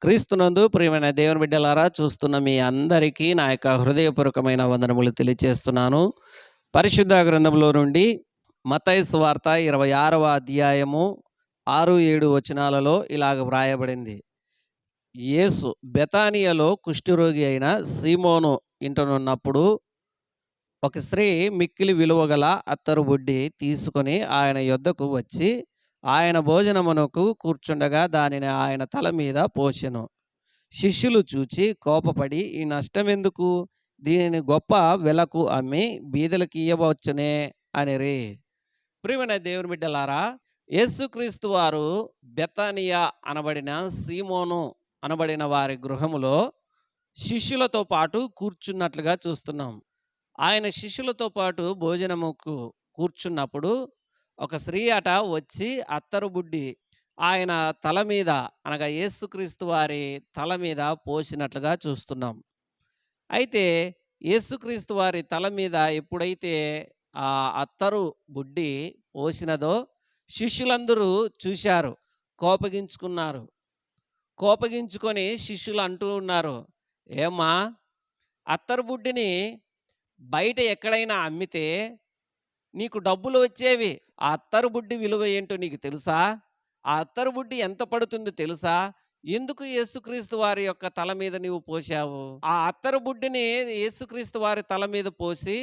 క్రీస్తునందు ప్రియమైన దేవుని బిడ్డలారా, చూస్తున్న మీ అందరికీ నా యొక్క హృదయపూర్వకమైన వందనములు తెలియచేస్తున్నాను. పరిశుద్ధ గ్రంథంలో నుండి మత్తయి సువార్త 26వ అధ్యాయము 6-7 వచనాలలో ఇలాగ వ్రాయబడింది. యేసు బెతానియలో కుష్ఠరోగి అయిన సీమోను ఇంటనున్నప్పుడు ఒక స్త్రీ మిక్కిలి విలువగల అత్తరు బుడ్డి తీసుకొని ఆయన యొద్దకు వచ్చి ఆయన భోజనమునకు కూర్చుండగా దానిని ఆయన తల మీద పోసెను. శిష్యులు చూచి కోపపడి, ఈ నష్టమెందుకు? దీనిని గొప్ప వెలకు అమ్మి బీదలకు ఇయ్యవచ్చునే అనిరి. ప్రియమైన దేవుని బిడ్డలారా, యేసుక్రీస్తు వారు బెతానియా అనబడిన సీమోను అనబడిన వారి గృహములో శిష్యులతో పాటు కూర్చున్నట్లుగా చూస్తున్నాం. ఆయన శిష్యులతో పాటు భోజనముకు కూర్చున్నప్పుడు ఒక స్త్రీ అట వచ్చి అత్తరు బుడ్డి ఆయన తల మీద, అనగా యేసుక్రీస్తు వారి తల మీద పోసినట్లుగా చూస్తున్నాం. అయితే యేసుక్రీస్తు వారి తల మీద ఎప్పుడైతే ఆ అత్తరు బుడ్డి పోసినదో శిష్యులందరూ చూశారు, కోపగించుకున్నారు. కోపగించుకొని శిష్యులు అంటూ ఉన్నారు, ఏమ్మా, అత్తరు బుడ్డిని బయట ఎక్కడైనా అమ్మితే నీకు డబ్బులు వచ్చేవి. ఆ అత్తరు బుడ్డి విలువ ఏంటో నీకు తెలుసా? ఆ అత్తరు బుడ్డి ఎంత పడుతుందో తెలుసా? ఎందుకు యేసుక్రీస్తు వారి యొక్క తల మీద నీవు పోశావు? ఆ అత్తరు బుడ్డిని యేసుక్రీస్తు వారి తల మీద పోసి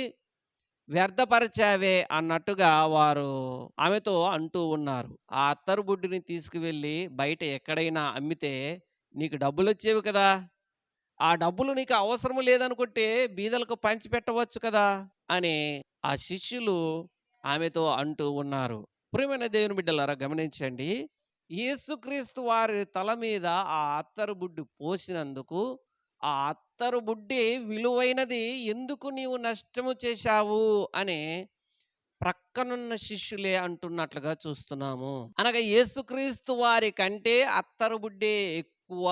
వ్యర్థపరిచావే అన్నట్టుగా వారు ఆమెతో అంటూ ఉన్నారు. ఆ అత్తరు బుడ్డిని తీసుకువెళ్ళి బయట ఎక్కడైనా అమ్మితే నీకు డబ్బులు వచ్చేవి కదా. ఆ డబ్బులు నీకు అవసరం లేదనుకుంటే బీదలకు పంచిపెట్టవచ్చు కదా అని ఆ శిష్యులు ఆమెతో అంటూ ఉన్నారు. ప్రియమైన దేవుని బిడ్డలారా, గమనించండి. యేసుక్రీస్తు వారి తల మీద ఆ అత్తరు బుడ్డి పోసినందుకు ఆ అత్తరు బుడ్డి విలువైనది ఎందుకు నీవు నష్టము చేశావు అని ప్రక్కనున్న శిష్యులే అంటున్నట్లుగా చూస్తున్నాము. అనగా యేసుక్రీస్తు వారి కంటే అత్తరు బుడ్డే ఎక్కువ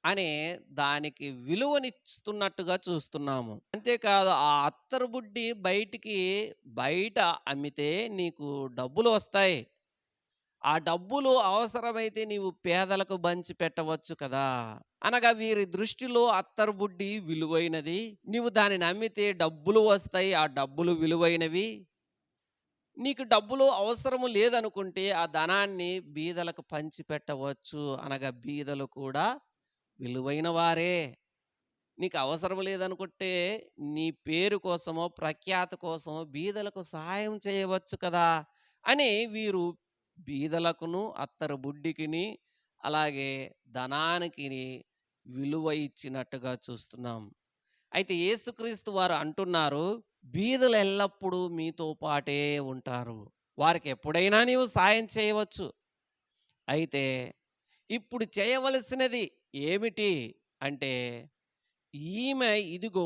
అనే దానికి విలువనిస్తున్నట్టుగా చూస్తున్నాము. అంతేకాదు, ఆ అత్తరు బుడ్డి బయట అమ్మితే నీకు డబ్బులు వస్తాయి. ఆ డబ్బులు అవసరమైతే నీవు పేదలకు పంచి పెట్టవచ్చు కదా. అనగా వీరి దృష్టిలో అత్తరు బుడ్డి విలువైనది. నీవు దానిని అమ్మితే డబ్బులు వస్తాయి, ఆ డబ్బులు విలువైనవి. నీకు డబ్బులు అవసరము లేదనుకుంటే ఆ ధనాన్ని బీదలకు పంచి పెట్టవచ్చు. అనగా బీదలు కూడా విలువైన వారే. నీకు అవసరం లేదనుకుంటే నీ పేరు కోసమో ప్రఖ్యాత కోసమో బీదలకు సహాయం చేయవచ్చు కదా అని వీరు బీదలకును అత్తరు బుడ్డికిని అలాగే ధనానికి విలువ ఇచ్చినట్టుగా చూస్తున్నాం. అయితే యేసుక్రీస్తు వారు అంటున్నారు, బీదలు ఎల్లప్పుడూ మీతో పాటే ఉంటారు. వారికి ఎప్పుడైనా నీవు సాయం చేయవచ్చు. అయితే ఇప్పుడు చేయవలసినది ఏమిటి అంటే, ఈమె ఇదిగో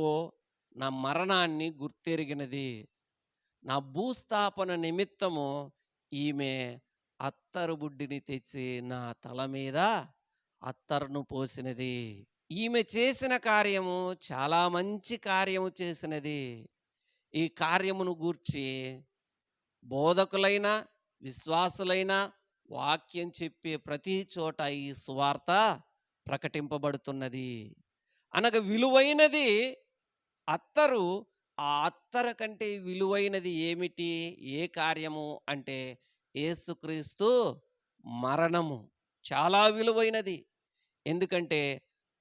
నా మరణాన్ని గుర్తెరిగినది. నా భూస్థాపన నిమిత్తము ఈమె అత్తరు బుడ్డిని తెచ్చి నా తల మీద అత్తరును పోసినది. ఈమె చేసిన కార్యము చాలా మంచి కార్యము చేసినది. ఈ కార్యమును గూర్చి బోధకులైన విశ్వాసులైన వాక్యం చెప్పే ప్రతి చోట ఈ సువార్త ప్రకటింపబడుతున్నది. అనగా విలువైనది అత్తరు. ఆ అత్తరు కంటే విలువైనది ఏమిటి, ఏ కార్యము అంటే యేసుక్రీస్తు మరణము చాలా విలువైనది. ఎందుకంటే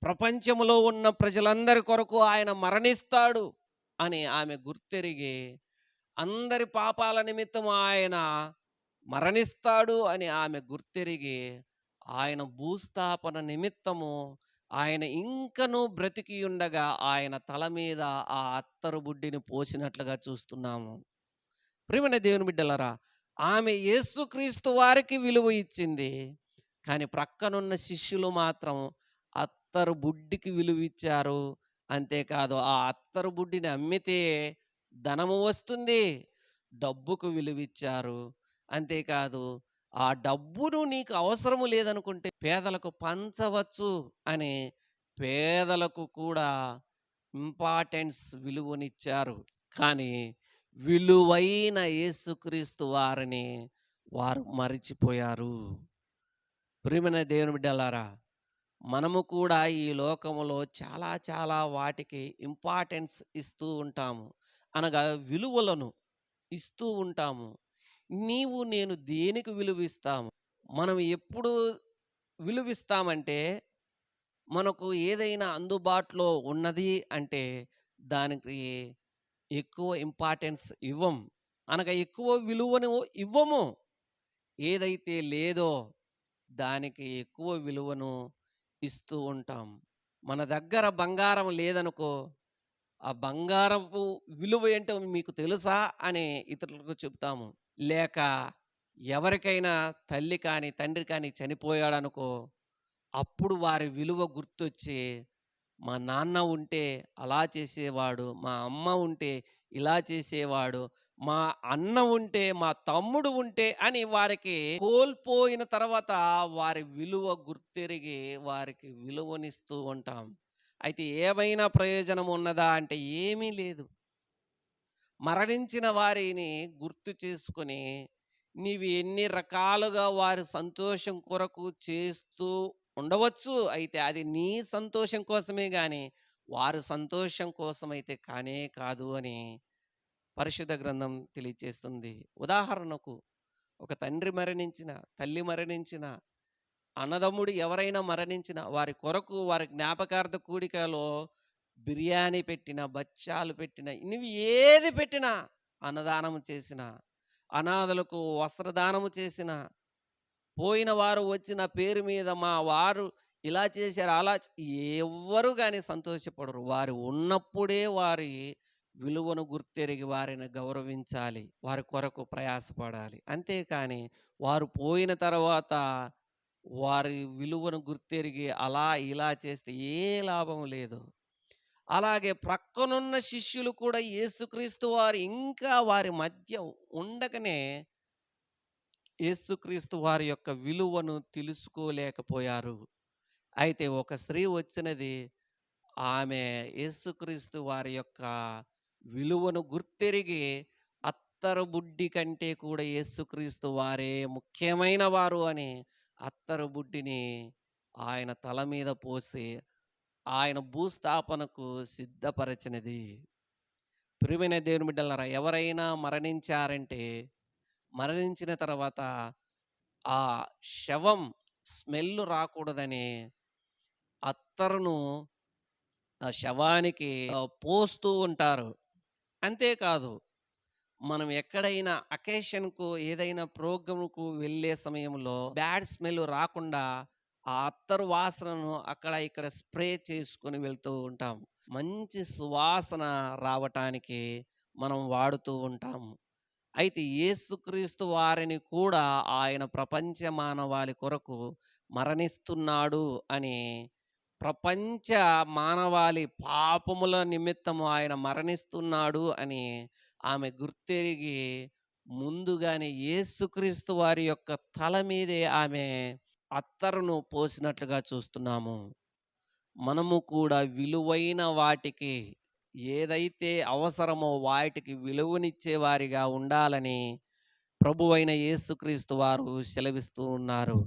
ప్రపంచంలో ఉన్న ప్రజలందరి కొరకు ఆయన మరణిస్తాడు అని ఆమె గుర్తెరిగి, అందరి పాపాల నిమిత్తం ఆయన మరణిస్తాడు అని ఆమె గుర్తెరిగి, ఆయన భూస్థాపన నిమిత్తము ఆయన ఇంకనూ బ్రతికి ఉండగా ఆయన తల మీద ఆ అత్తరు బుడ్డిని పోసినట్లుగా చూస్తున్నాము. ప్రియమైన దేవుని బిడ్డలారా, ఆమె యేసుక్రీస్తు వారికి విలువ ఇచ్చింది. కానీ ప్రక్కనున్న శిష్యులు మాత్రం అత్తరు బుడ్డికి విలువ ఇచ్చారు. అంతేకాదు, ఆ అత్తరు బుడ్డిని అమ్మితే ధనము వస్తుంది, డబ్బుకు విలువిచ్చారు. అంతేకాదు, ఆ డబ్బును నీకు అవసరము లేదనుకుంటే పేదలకు పంచవచ్చు అని పేదలకు కూడా విలువనిచ్చారు. కానీ విలువైన యేసుక్రీస్తు వారిని వారు మరిచిపోయారు. ప్రియమైన దేవుని బిడ్డలారా, మనము కూడా ఈ లోకములో చాలా చాలా వాటికి ఇంపార్టెన్స్ ఇస్తూ ఉంటాము. అనగా విలువలను ఇస్తూ ఉంటాము. నీవు నేను దేనికి విలువిస్తాము? మనం ఎప్పుడు విలువిస్తామంటే, మనకు ఏదైనా అందుబాటులో ఉన్నది అంటే దానికి ఎక్కువ ఇంపార్టెన్స్ ఇవ్వం. అనగా ఎక్కువ విలువను ఇవ్వము. ఏదైతే లేదో దానికి ఎక్కువ విలువను ఇస్తూ ఉంటాం. మన దగ్గర బంగారం లేదనుకో, ఆ బంగారపు విలువ ఏంటో మీకు తెలుసా అని ఇతరులకు చెప్తాము. లేక ఎవరికైనా తల్లి కానీ, తండ్రి కానీ చనిపోయాడనుకో, అప్పుడు వారి విలువ గుర్తొచ్చి, మా నాన్న ఉంటే అలా చేసేవాడు, మా అమ్మ ఉంటే ఇలా చేసేవాడు, మా అన్న ఉంటే, మా తమ్ముడు ఉంటే అని వారికి కోల్పోయిన తర్వాత వారి విలువ గుర్తెరిగి వారికి విలువనిస్తూ ఉంటాం. అయితే ఏమైనా ప్రయోజనం ఉన్నదా అంటే ఏమీ లేదు. మరణించిన వారిని గుర్తు చేసుకొని నీవు ఎన్ని రకాలుగా వారి సంతోషం కొరకు చేస్తూ ఉండవచ్చు. అయితే అది నీ సంతోషం కోసమే గాని వారి సంతోషం కోసమైతే కానే కాదు అని పరిశుద్ధ గ్రంథం తెలియజేస్తుంది. ఉదాహరణకు ఒక తండ్రి మరణించిన, తల్లి మరణించిన, అన్నదమ్ముడు ఎవరైనా మరణించిన వారి కొరకు వారి జ్ఞాపకార్థ కూడికలో బిర్యానీ పెట్టిన, బచ్చాలు పెట్టిన, నువ్వు ఏది పెట్టినా, అన్నదానము చేసిన, అనాథలకు వస్త్రదానము చేసిన, పోయిన వారు వచ్చిన పేరు మీద మా వారు ఇలా చేశారు, అలా ఎవ్వరు గాని సంతోషపడరు. వారు ఉన్నప్పుడే వారి విలువను గుర్తెరిగి వారిని గౌరవించాలి. వారి కొరకు ప్రయాసపడాలి. అంతేకాని వారు పోయిన తర్వాత వారి విలువను గుర్తెరిగి అలా ఇలా చేస్తే ఏ లాభం లేదు. అలాగే ప్రక్కనున్న శిష్యులు కూడా యేసుక్రీస్తు వారు ఇంకా వారి మధ్య ఉండకనే యేసుక్రీస్తు వారి యొక్క విలువను తెలుసుకోలేకపోయారు. అయితే ఒక స్త్రీ వచ్చినది. ఆమె యేసుక్రీస్తు వారి యొక్క విలువను గుర్తెరిగి అత్తరు బుడ్డి కంటే కూడా యేసుక్రీస్తు వారే ముఖ్యమైన వారు అని అత్తరు బుడ్డిని ఆయన తల మీద పోసి ఆయన భూస్థాపనకు సిద్ధపరచినది. ప్రియమైన దేవుని బిడ్డలారా, ఎవరైనా మరణించారంటే మరణించిన తర్వాత ఆ శవం స్మెల్ రాకూడదని అత్తరును ఆ శవానికి పోస్తూ ఉంటారు. అంతేకాదు, మనం ఎక్కడైనా అకేషన్‌కు ఏదైనా ప్రోగ్రామ్‌కు వెళ్ళే సమయంలో బ్యాడ్ స్మెల్ రాకుండా ఆ అత్తరు వాసనను అక్కడ ఇక్కడ స్ప్రే చేసుకొని వెళ్తూ ఉంటాం. మంచి సువాసన రావటానికి మనం వాడుతూ ఉంటాము. అయితే యేసుక్రీస్తు వారిని కూడా ఆయన ప్రపంచ మానవాళి కొరకు మరణిస్తున్నాడు అని, ప్రపంచ మానవాళి పాపముల నిమిత్తము ఆయన మరణిస్తున్నాడు అని ఆమె గుర్తెరిగి ముందుగానే యేసుక్రీస్తు వారి యొక్క తల మీదే ఆమె అత్తరును పోసినట్లుగా చూస్తున్నాము. మనము కూడా విలువైన వాటికి ఏదైతే అవసరమో వాటికి విలువనిచ్చే వారిగా ఉండాలని ప్రభువైన యేసుక్రీస్తు వారు సెలవిస్తూ ఉన్నారు.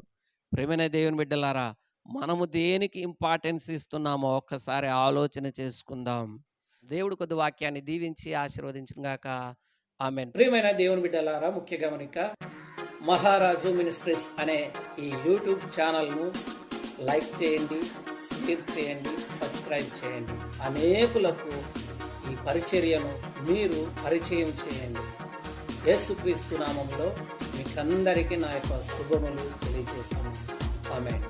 ప్రియమైన దేవుని బిడ్డలారా, మనము దేనికి ఇంపార్టెన్స్ ఇస్తున్నామో ఒక్కసారి ఆలోచన చేసుకుందాం. దేవుడు కొద్ది వాక్యాన్ని దీవించి ఆశీర్వదించును గాక. ఆమేన్. ప్రియమైన దేవుని బిడ్డలారా, ముఖ్య గమనిక, మహారాజు మినిస్ట్రీస్ అనే ఈ యూట్యూబ్ ఛానల్ను లైక్ చేయండి, షేర్ చేయండి, సబ్స్క్రైబ్ చేయండి. అనేకులకు ఈ పరిచర్యను మీరు పరిచయం చేయండి. యేసుక్రీస్తు నామములో మీకందరికీ నా యొక్క శుభములు తెలియజేస్తున్నాను. ఆమేన్.